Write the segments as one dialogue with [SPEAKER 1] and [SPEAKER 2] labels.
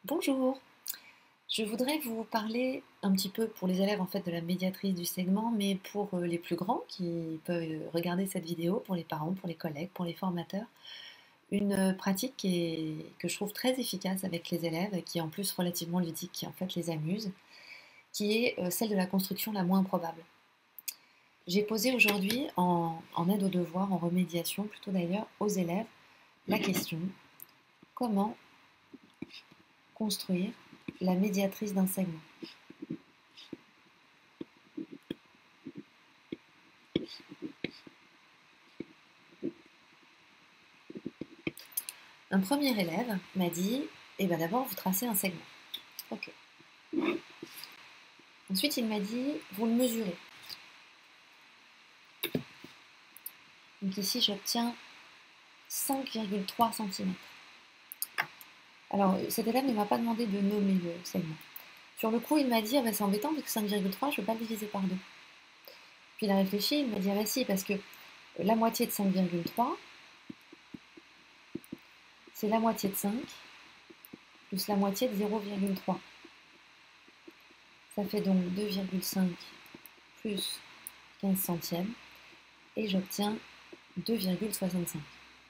[SPEAKER 1] Bonjour, je voudrais vous parler un petit peu pour les élèves en fait de la médiatrice du segment, mais pour les plus grands qui peuvent regarder cette vidéo, pour les parents, pour les collègues, pour les formateurs, une pratique que je trouve très efficace avec les élèves et qui est en plus relativement ludique, qui en fait les amuse, qui est celle de la construction la moins probable. J'ai posé aujourd'hui en aide aux devoirs, en remédiation plutôt d'ailleurs, aux élèves la question: comment construire la médiatrice d'un segment? Un premier élève m'a dit, eh ben d'abord vous tracez un segment. Ok. Ensuite il m'a dit, vous le mesurez. Donc ici j'obtiens 5,3 cm. Alors cet élève ne m'a pas demandé de nommer le segment. Sur le coup il m'a dit, ah ben c'est embêtant parce que 5,3 je ne peux pas le diviser par 2. Puis il a réfléchi, il m'a dit, ah ben si, parce que la moitié de 5,3 c'est la moitié de 5 plus la moitié de 0,3. Ça fait donc 2,5 plus 15 centièmes et j'obtiens 2,65.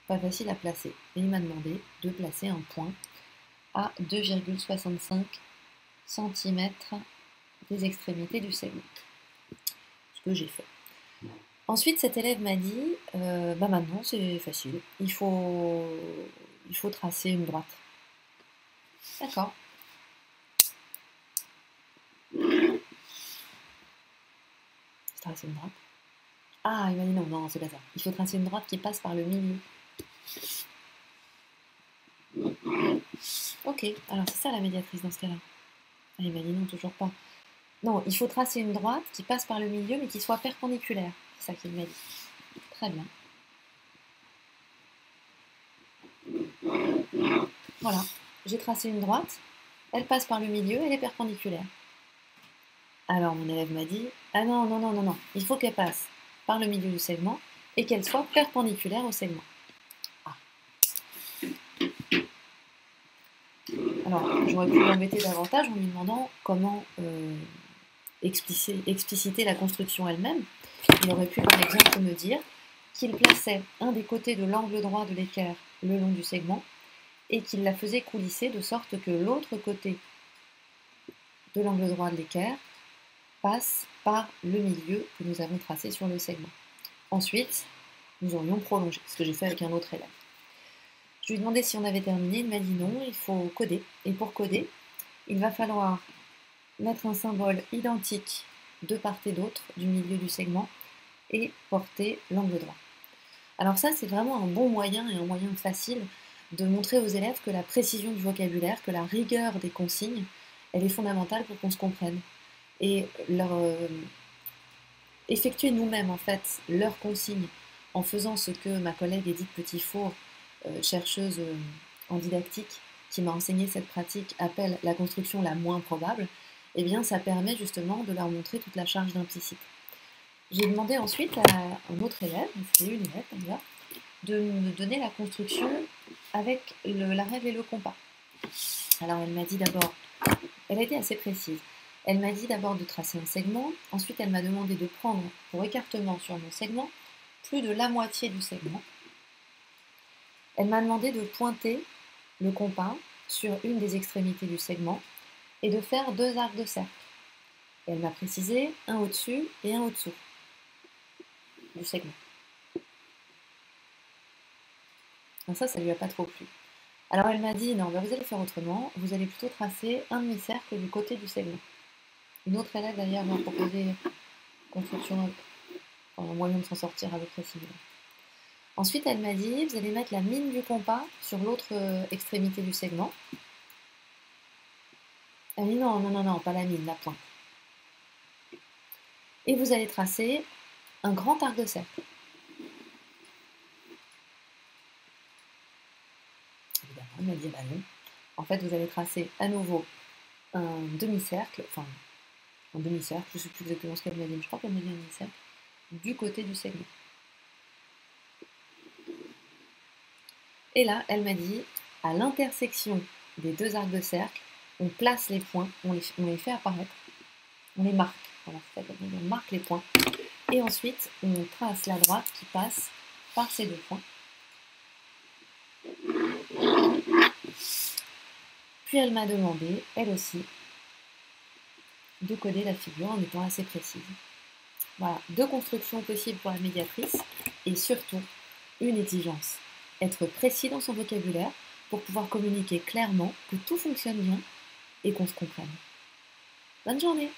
[SPEAKER 1] Pas facile à placer. Et il m'a demandé de placer un point à 2,65 cm des extrémités du segment. Ce que j'ai fait. Ensuite, cet élève m'a dit, bah maintenant c'est facile, il faut tracer une droite. D'accord. Tracer une droite. Ah, il m'a dit non, non, c'est pas ça. Il faut tracer une droite qui passe par le milieu. Ok, alors c'est ça la médiatrice dans ce cas-là. Ah, il m'a dit non, toujours pas. Non, il faut tracer une droite qui passe par le milieu mais qui soit perpendiculaire. C'est ça qu'il m'a dit. Très bien. Voilà, j'ai tracé une droite, elle passe par le milieu, elle est perpendiculaire. Alors mon élève m'a dit, ah non, non, non, non, non, il faut qu'elle passe par le milieu du segment et qu'elle soit perpendiculaire au segment. Ah. Alors j'aurais pu l'embêter davantage en lui demandant comment expliciter la construction elle-même. Il aurait pu par exemple me dire qu'il plaçait un des côtés de l'angle droit de l'équerre le long du segment et qu'il la faisait coulisser de sorte que l'autre côté de l'angle droit de l'équerre passe par le milieu que nous avons tracé sur le segment. Ensuite, nous aurions prolongé, ce que j'ai fait avec un autre élève. Je lui ai demandé si on avait terminé, il m'a dit non, il faut coder. Et pour coder, il va falloir mettre un symbole identique de part et d'autre du milieu du segment et porter l'angle droit. Alors ça, c'est vraiment un bon moyen et un moyen facile de montrer aux élèves que la précision du vocabulaire, que la rigueur des consignes, elle est fondamentale pour qu'on se comprenne. Et effectuer nous-mêmes en fait leurs consignes en faisant ce que ma collègue Edith Petitfour, chercheuse en didactique, qui m'a enseigné cette pratique, appelle la construction la moins probable, eh bien ça permet justement de leur montrer toute la charge d'implicite. J'ai demandé ensuite à un autre élève, c'est une élève d'ailleurs, de me donner la construction avec la règle et le compas. Alors elle m'a dit d'abord, elle a été assez précise, elle m'a dit d'abord de tracer un segment, ensuite elle m'a demandé de prendre pour écartement sur mon segment plus de la moitié du segment. Elle m'a demandé de pointer le compas sur une des extrémités du segment et de faire 2 arcs de cercle. Et elle m'a précisé un au-dessus et un au-dessous du segment. Donc ça lui a pas trop plu. Alors elle m'a dit, non, ben vous allez faire autrement, vous allez plutôt tracer un demi-cercle du côté du segment. Une autre élève d'ailleurs m'a proposé construction, un moyen de s'en sortir à peu près similaire. Ensuite elle m'a dit, vous allez mettre la mine du compas sur l'autre extrémité du segment. Elle m'a dit non, non, non, non, pas la mine, la pointe. Et vous allez tracer un grand arc de cercle. Évidemment, elle m'a dit, bah non. En fait, vous allez tracer à nouveau un demi-cercle, enfin, un demi-cercle, je ne sais plus exactement ce qu'elle m'a dit, mais je crois qu'elle m'a dit un demi-cercle, du côté du segment. Et là, elle m'a dit, à l'intersection des deux arcs de cercle, on place les points, on les fait apparaître, on les marque. Voilà, on marque les points. Et ensuite, on trace la droite qui passe par ces deux points. Puis elle m'a demandé, elle aussi, de coder la figure en étant assez précise. Voilà, deux constructions possibles pour la médiatrice et surtout une exigence. Être précis dans son vocabulaire pour pouvoir communiquer clairement que tout fonctionne bien et qu'on se comprenne. Bonne journée!